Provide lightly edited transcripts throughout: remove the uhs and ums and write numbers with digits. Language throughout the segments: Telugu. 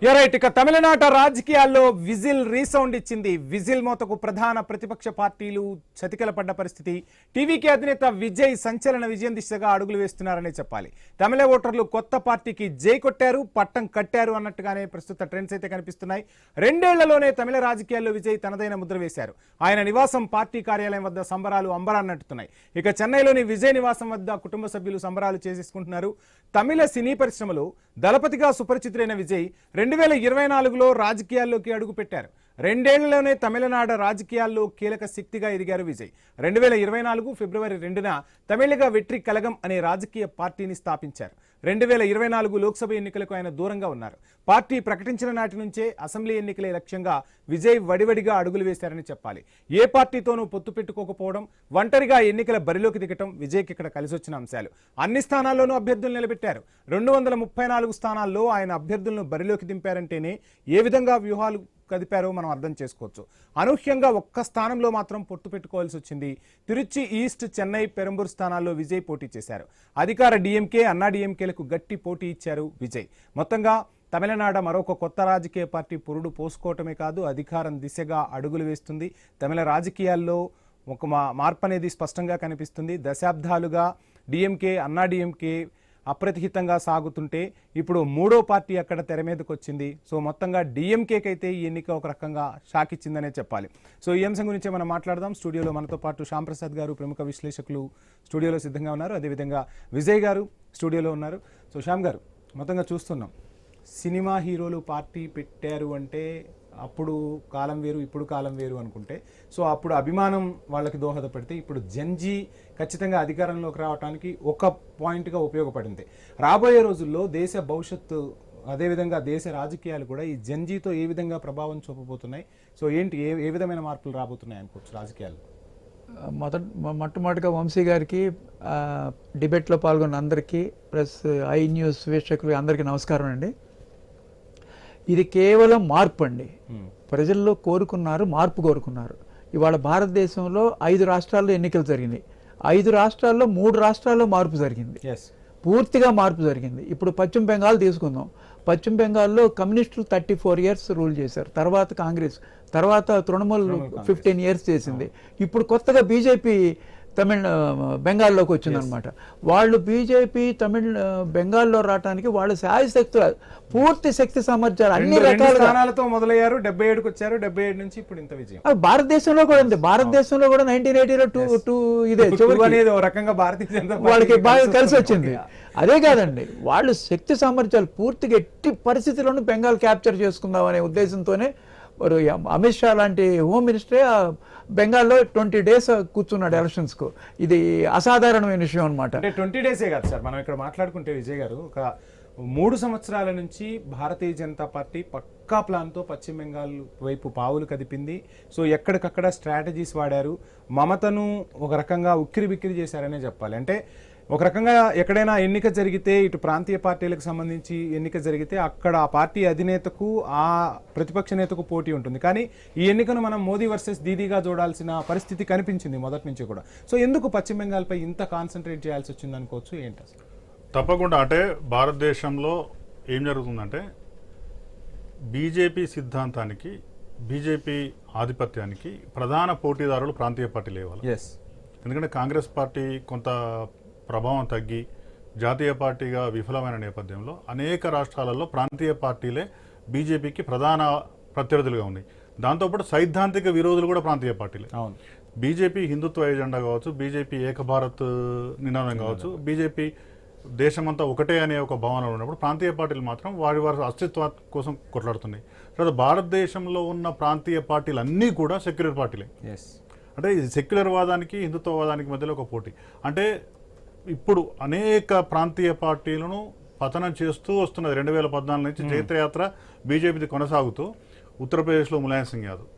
రైట్. ఇక తమిళనాట రాజకీయాల్లో విజిల్ రీసౌండ్ ఇచ్చింది. విజిల్ మోతకు ప్రధాన ప్రతిపక్ష పార్టీలు చతికిల పడ్డ పరిస్థితి. టీవీకి అధినేత విజయ్ సంచలన విజయం దిశగా అడుగులు వేస్తున్నారనే చెప్పాలి. తమిళ ఓటర్లు కొత్త పార్టీకి జై కొట్టారు, పట్టం కట్టారు అన్నట్టుగానే ప్రస్తుత ట్రెండ్స్ అయితే కనిపిస్తున్నాయి. రెండేళ్లలోనే తమిళ రాజకీయాల్లో విజయ్ తనదైన ముద్ర వేశారు. ఆయన నివాసం పార్టీ కార్యాలయం వద్ద సంబరాలు అంబరాన్నట్టున్నాయి. ఇక చెన్నైలోని విజయ్ నివాసం వద్ద కుటుంబ సభ్యులు సంబరాలు చేసుకుంటున్నారు. తమిళ సినీ పరిశ్రమలో దళపతిగా సుపరిచితులైన విజయ్ 2024లో రాజకీయాల్లోకి అడుగుపెట్టారు. రెండేళ్లలోనే తమిళనాడు రాజకీయాల్లో కీలక శక్తిగా ఎదిగారు విజయ్. 2024 ఫిబ్రవరి 2న తమిళగా వెట్రి కలగం అనే రాజకీయ పార్టీని స్థాపించారు. 2024 లోక్సభ ఎన్నికలకు ఆయన దూరంగా ఉన్నారు. పార్టీ ప్రకటించిన నాటి నుంచే అసెంబ్లీ ఎన్నికలే లక్ష్యంగా విజయ్ వడివడిగా అడుగులు వేశారని చెప్పాలి. ఏ పార్టీతోనూ పొత్తు పెట్టుకోకపోవడం, ఒంటరిగా ఎన్నికల బరిలోకి దిగటం విజయ్కి ఇక్కడ కలిసొచ్చిన అంశాలు. అన్ని స్థానాల్లోనూ అభ్యర్థులు నిలబెట్టారు. 234 స్థానాల్లో ఆయన అభ్యర్థులను బరిలోకి దింపారంటేనే ఏ విధంగా వ్యూహాలు కదిపారో మనం అర్థం చేసుకోవచ్చు. అనూహ్యంగా ఒక్క స్థానంలో మాత్రం పొత్తు పెట్టుకోవాల్సి వచ్చింది. తిరుచి ఈస్ట్, చెన్నై, పెరంబూర్ స్థానాల్లో విజయ్ పోటీ చేశారు. అధికార డిఎంకే, అన్నా డిఎంకేలకు గట్టి పోటీ ఇచ్చారు విజయ్. మొత్తంగా తమిళనాడు మరొక కొత్త రాజకీయ పార్టీ పురుడు పోసుకోవటమే కాదు, అధికారం దిశగా అడుగులు వేస్తుంది. తమిళ రాజకీయాల్లో ఒక మార్పు అనేది స్పష్టంగా కనిపిస్తుంది. దశాబ్దాలుగా డిఎంకే, అన్నా డిఎంకే అప్రతిహితంగా సాగుతుంటే ఇప్పుడు మూడో పార్టీ అక్కడ తెర మీదకి వచ్చింది. సో మొత్తంగా డిఎంకేకి అయితే ఈ ఎన్నిక ఒక రకంగా షాక్ ఇచ్చిందనే చెప్పాలి. సో ఈ అంశం గురించి మనం మాట్లాడదాం. స్టూడియోలో మనతో పాటు శ్యామ్ ప్రసాద్ గారు, ప్రముఖ విశ్లేషకులు స్టూడియోలో సిద్ధంగా ఉన్నారు. అదేవిధంగా విజయ్ గారు స్టూడియోలో ఉన్నారు. సో శ్యామ్ గారు, మొత్తంగా చూస్తున్నాం, సినిమా హీరోలు పార్టీ పెట్టారు అంటే అప్పుడు కాలం వేరు, ఇప్పుడు కాలం వేరు అనుకుంటే, సో అప్పుడు అభిమానం వాళ్ళకి దోహదపడితే ఇప్పుడు జంజీ ఖచ్చితంగా అధికారంలోకి రావడానికి ఒక పాయింట్గా ఉపయోగపడింది. రాబోయే రోజుల్లో దేశ భవిష్యత్తు, అదేవిధంగా దేశ రాజకీయాలు కూడా ఈ జంజీతో ఏ విధంగా ప్రభావం చూపబోతున్నాయి? సో ఏంటి, ఏ విధమైన మార్పులు రాబోతున్నాయి అనుకోవచ్చు రాజకీయాలు? మొట్టమొదటిగా వంశీ గారికి, డిబేట్లో పాల్గొన్న అందరికీ, ప్లస్ ఐ న్యూస్ వీక్షకులు అందరికీ నమస్కారం అండి. ఇది కేవలం మార్పు అండి. ప్రజల్లో కోరుకున్నారు, మార్పు కోరుకున్నారు. ఇవాళ భారతదేశంలో 5 రాష్ట్రాల్లో ఎన్నికలు జరిగినాయి. 5 రాష్ట్రాల్లో 3 రాష్ట్రాల్లో మార్పు జరిగింది, పూర్తిగా మార్పు జరిగింది. ఇప్పుడు పశ్చిమ బెంగాల్ తీసుకుందాం. పశ్చిమ బెంగాల్లో కమ్యూనిస్టులు 34 ఇయర్స్ రూల్ చేశారు. తర్వాత కాంగ్రెస్, తర్వాత తృణమూల్ 15 ఇయర్స్ చేసింది. ఇప్పుడు కొత్తగా బీజేపీ బెంగాల్లోకి వచ్చిందనమాట. వాళ్ళు బీజేపీ బెంగాల్లో రావడానికి వాళ్ళు శాయశక్తులు, పూర్తి శక్తి సామర్థ్యాలు అన్ని రకాల మొదలయ్యారు. 77కి వచ్చారు, 77 నుంచి ఇప్పుడు ఇంత విజయం. భారతదేశంలో కూడా ఉంది. భారతదేశంలో కూడా 1980లో ఇదే రకంగా భారతీయ జనతా వాళ్ళకి బాగా కలిసి వచ్చింది. అదే కాదండి, వాళ్ళు శక్తి సామర్థ్యాలు పూర్తిగా ఎట్టి పరిస్థితుల్లోనూ బెంగాల్ క్యాప్చర్ చేసుకుందాం అనే ఉద్దేశంతోనే అమిత్ షా లాంటి హోమ్ మినిస్టరే బెంగాల్లో 20 డేస్ కూర్చున్నాడు ఎలక్షన్స్కు. ఇది అసాధారణమైన విషయం అనమాట. 20 డేసే కాదు సార్, మనం ఇక్కడ మాట్లాడుకుంటే విజయ్ గారు, ఒక 3 సంవత్సరాల నుంచి భారతీయ జనతా పార్టీ పక్కా ప్లాన్తో పశ్చిమ బెంగాల్ వైపు పావులు కదిపింది. సో ఎక్కడికక్కడ స్ట్రాటజీస్ వాడారు. మమతను ఒక రకంగా ఉక్కిరి బిక్కిరి చేశారనే చెప్పాలి. అంటే ఒక రకంగా ఎక్కడైనా ఎన్నిక జరిగితే, ఇటు ప్రాంతీయ పార్టీలకు సంబంధించి ఎన్నిక జరిగితే అక్కడ ఆ పార్టీ అధినేతకు, ఆ ప్రతిపక్ష నేతకు పోటీ ఉంటుంది. కానీ ఈ ఎన్నికను మనం మోదీ వర్సెస్ దీదీగా చూడాల్సిన పరిస్థితి కనిపించింది మొదటి నుంచి కూడా. సో ఎందుకు పశ్చిమ బెంగాల్పై ఇంత కాన్సన్ట్రేట్ చేయాల్సి వచ్చింది అనుకోవచ్చు, ఏంటి అసలు? తప్పకుండా. అంటే భారతదేశంలో ఏం జరుగుతుందంటే, బీజేపీ సిద్ధాంతానికి, బీజేపీ ఆధిపత్యానికి ప్రధాన పోటీదారులు ప్రాంతీయ పార్టీలు ఇవ్వాలి. ఎందుకంటే కాంగ్రెస్ పార్టీ కొంత ప్రభావం తగ్గి జాతీయ పార్టీగా విఫలమైన నేపథ్యంలో అనేక రాష్ట్రాలలో ప్రాంతీయ పార్టీలే బీజేపీకి ప్రధాన ప్రత్యర్థులుగా ఉన్నాయి. దాంతోపాటు సైద్ధాంతిక విరోధులు కూడా ప్రాంతీయ పార్టీలే. బీజేపీ హిందుత్వ ఎజెండా కావచ్చు, బీజేపీ ఏక భారత్ నినాదం కావచ్చు, బీజేపీ దేశమంతా ఒకటే అనే ఒక భావన ఉన్నప్పుడు ప్రాంతీయ పార్టీలు మాత్రం వారి అస్తిత్వం కోసం కొట్లాడుతున్నాయి. తర్వాత భారతదేశంలో ఉన్న ప్రాంతీయ పార్టీలు అన్నీ కూడా సెక్యులర్ పార్టీలే. అంటే సెక్యులర్ వాదానికి, హిందుత్వవాదానికి మధ్యలో ఒక పోటీ. అంటే ఇప్పుడు అనేక ప్రాంతీయ పార్టీలను పతనం చేస్తూ వస్తున్నది. 2014 నుంచి చైత్రయాత్ర బీజేపీది కొనసాగుతూ, ఉత్తరప్రదేశ్లో ములాయం సింగ్ యాదవ్,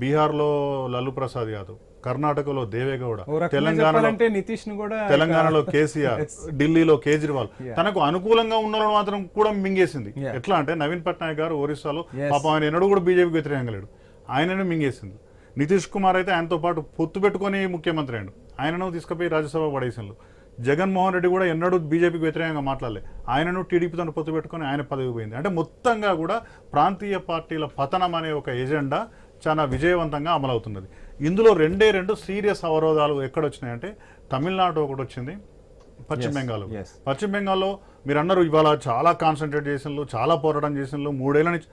బీహార్లో లల్లు ప్రసాద్ యాదవ్, కర్ణాటకలో దేవేగౌడ, తెలంగాణలో కేసీఆర్, ఢిల్లీలో కేజ్రీవాల్ తనకు అనుకూలంగా ఉన్న మాత్రం కూడా మింగేసింది. ఎట్లా అంటే నవీన్ పట్నాయక్ గారు ఒరిస్సాలో, పాపం ఆయన ఎన్నడూ కూడా బీజేపీకి వ్యతిరేకంగా లేడు, ఆయననే మింగేసింది. నితీష్ కుమార్ అయితే ఆయనతో పాటు పొత్తు పెట్టుకుని ముఖ్యమంత్రి అయ్యాడు, ఆయనను తీసుకుపోయి రాజ్యసభ పడేసిండు. జగన్మోహన్ రెడ్డి కూడా ఎన్నడూ బీజేపీకి వ్యతిరేకంగా మాట్లాడలే. ఆయనను టీడీపీతో పొత్తు పెట్టుకొని ఆయన పదవి పోయింది. అంటే మొత్తంగా కూడా ప్రాంతీయ పార్టీల పతనం అనే ఒక ఎజెండా చాలా విజయవంతంగా అమలవుతున్నది. ఇందులో రెండు సీరియస్ అవరోధాలు ఎక్కడొచ్చినాయంటే తమిళనాడు ఒకటి వచ్చింది, పశ్చిమ బెంగాల్. పశ్చిమ బెంగాల్లో మీరు అన్నారు ఇవాళ చాలా కాన్సన్ట్రేట్ చేసినలు, చాలా పోరాటం చేసినలు, 3 ఏళ్ల నుంచి.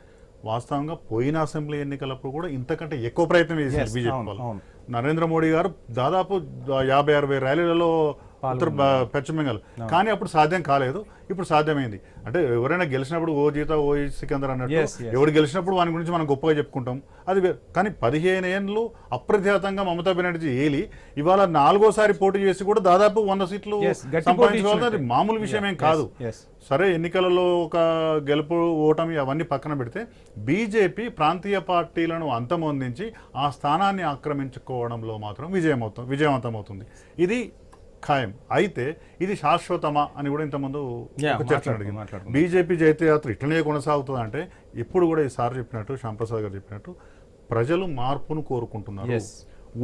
వాస్తవంగా పోయిన అసెంబ్లీ ఎన్నికలప్పుడు కూడా ఇంతకంటే ఎక్కువ ప్రయత్నం చేశారు బీజేపీ వాళ్ళు. నరేంద్ర మోడీ గారు దాదాపు 50-60 ర్యాలీలలో పశ్చిమ బెంగాల్, కానీ అప్పుడు సాధ్యం కాలేదు. ఇప్పుడు సాధ్యమైంది. అంటే ఎవరైనా గెలిచినప్పుడు ఓ జీత ఓ సికందర్ అన్నట్టు ఎవరు గెలిచినప్పుడు వాని గురించి మనం గొప్పగా చెప్పుకుంటాం, అది కానీ 15 ఏళ్ళు అప్రతిహతంగా మమతా బెనర్జీ ఏలి ఇవాళ 4వ పోటీ చేసి కూడా దాదాపు 100 సీట్లు సంపాదించుకోవాలి. అది మామూలు విషయమేం కాదు. సరే, ఎన్నికలలో ఒక గెలుపు ఓటమి అవన్నీ పక్కన పెడితే బీజేపీ ప్రాంతీయ పార్టీలను అంతమొందించి ఆ స్థానాన్ని ఆక్రమించుకోవడంలో మాత్రం విజయవంతమవుతుంది. ఇది ఖాయం. అయితే ఇది శాశ్వతమా అని కూడా ఇంతకుముందు ఒక చర్చ అడిగింది. బీజేపీ జైత్రయాత్ర ఇట్లనే కొనసాగుతుంది అంటే ఇప్పుడు కూడా ఈసారి చెప్పినట్టు శ్యాంప్రసాద్ గారు చెప్పినట్టు ప్రజలు మార్పును కోరుకుంటున్నారు.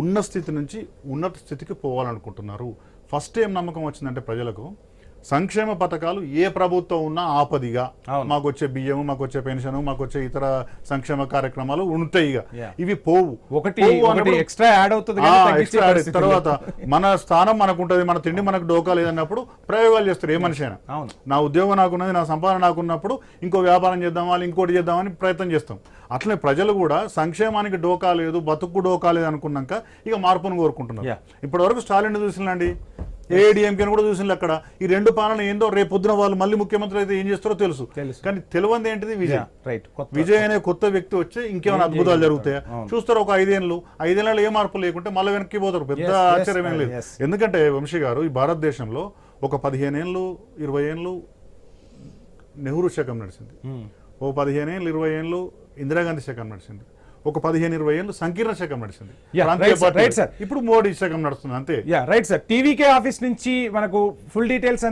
ఉన్న స్థితి నుంచి ఉన్నత స్థితికి పోవాలనుకుంటున్నారు. ఫస్ట్ ఏం నమ్మకం వచ్చిందంటే ప్రజలకు సంక్షేమ పథకాలు ఏ ప్రభుత్వం ఉన్నా ఆపదిగా మాకు వచ్చే బియ్యం, మాకు వచ్చే పెన్షన్, మాకు వచ్చే ఇతర సంక్షేమ కార్యక్రమాలు ఉంటాయి. ఇవి పోవు. ఎక్స్ట్రా యాడ్ అవుతుంది. తర్వాత మన స్థానం మనకు ఉంటుంది, మన తిండి మనకు డోకా లేదన్నప్పుడు ప్రయోగాలు చేస్తారు. ఏ మనిషి అయినా నా ఉద్యోగం నాకున్నది, నా సంపాదన నాకున్నప్పుడు ఇంకో వ్యాపారం చేద్దామా, ఇంకోటి చేద్దామని ప్రయత్నం చేస్తాం. అట్లనే ప్రజలు కూడా సంక్షేమానికి డోకా లేదు, బతుకు డోకా లేదు అనుకున్నాక ఇక మార్పును కోరుకుంటున్నారు. ఇప్పటి వరకు స్టాలిన్ చూసినండి, ఏఐడిఎంకేని కూడా చూసింది. అక్కడ ఈ 2 పాలన ఏందో రేపు పొద్దున వాళ్ళు మళ్ళీ ముఖ్యమంత్రి అయితే ఏం చేస్తారో తెలుసు. కానీ తెలియంది ఏంటిది విజయ్. విజయ్ అనే కొత్త వ్యక్తి వచ్చి ఇంకేమైనా అద్భుతాలు జరుగుతాయా చూస్తారు. ఒక 5 ఏళ్ళలో ఏ మార్పు లేకుంటే మళ్ళీ వెనక్కి పోతారు. పెద్ద ఆశ్చర్యమేం లేదు. ఎందుకంటే వంశీ గారు, ఈ భారతదేశంలో ఒక 15 ఏళ్ళు 20 ఏళ్ళు నెహ్రూ శకం నడిచింది, ఓ 15 ఏళ్ళు 20 ఏళ్ళు ఇందిరాగాంధీ శకం నడిచింది, ఒక 15-20 ఏళ్ళు సంకీర్ణ శకం నడిచింది. ఇప్పుడు మోడీ శకం నడుస్తుంది అంతే. Right sir. టీవీకే ఆఫీస్ నుంచి మనకు ఫుల్ డీటెయిల్స్